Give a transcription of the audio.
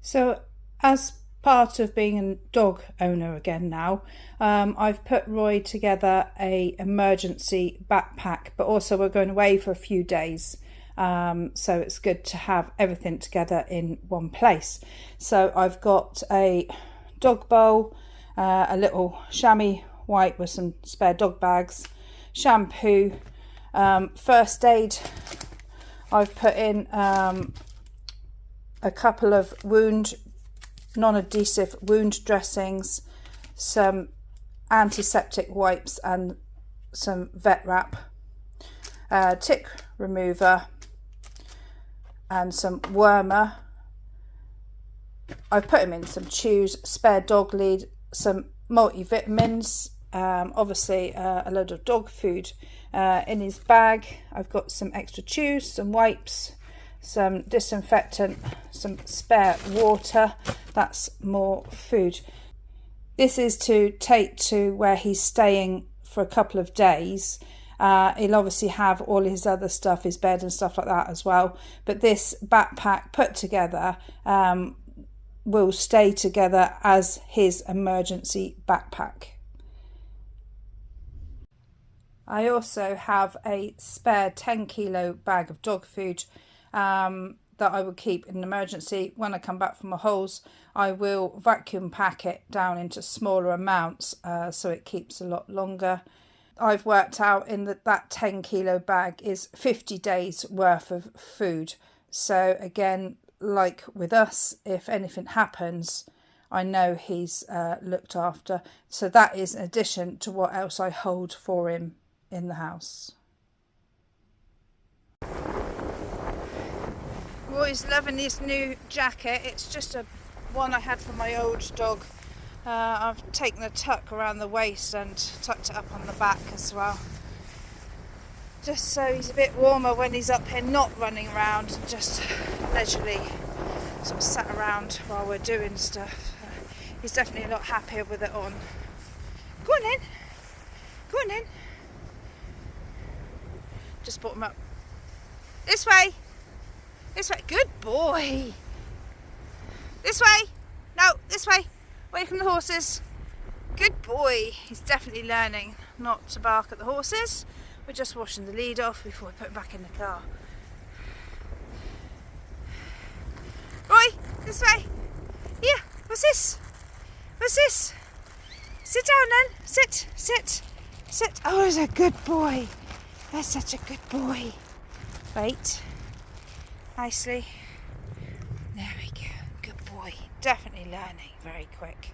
So as part of being a dog owner again now, I've put Roy together a emergency backpack, but also we're going away for a few days. So it's good to have everything together in one place. So I've got a dog bowl, a little chamois wipe with some spare dog bags, shampoo, first aid. I've put in a couple of non-adhesive wound dressings, some antiseptic wipes and some vet wrap, tick remover and some wormer. I've put him in some chews, spare dog lead, some multivitamins, obviously a load of dog food in his bag. I've got some extra chews, some wipes, some disinfectant, some spare water. That's more food. This is to take to where he's staying for a couple of days. He'll obviously have all his other stuff, his bed and stuff like that as well, but this backpack put together will stay together as his emergency backpack. I also have a spare 10-kilo bag of dog food that I will keep in an emergency. When I come back from my holes, I will vacuum pack it down into smaller amounts so it keeps a lot longer. I've worked out in that 10-kilo bag is 50 days worth of food. So again, like with us, if anything happens, I know he's looked after. So that is in addition to what else I hold for him in the house. Roy's loving his new jacket. It's just a one I had for my old dog. I've taken the tuck around the waist and tucked it up on the back as well, just so he's a bit warmer when he's up here, not running around and just leisurely sort of sat around while we're doing stuff. He's definitely a lot happier with it on. Go on in, go on in. Just brought him up. This way, this way, good boy. This way, no, this way, away from the horses. Good boy. He's definitely learning not to bark at the horses. We're just washing the lead off before we put him back in the car. Roy, this way. Here, what's this? What's this? Sit down then. Sit, sit, sit. Oh, he's a good boy. That's such a good boy. Wait. Nicely. There we go. Good boy. Definitely learning very quick.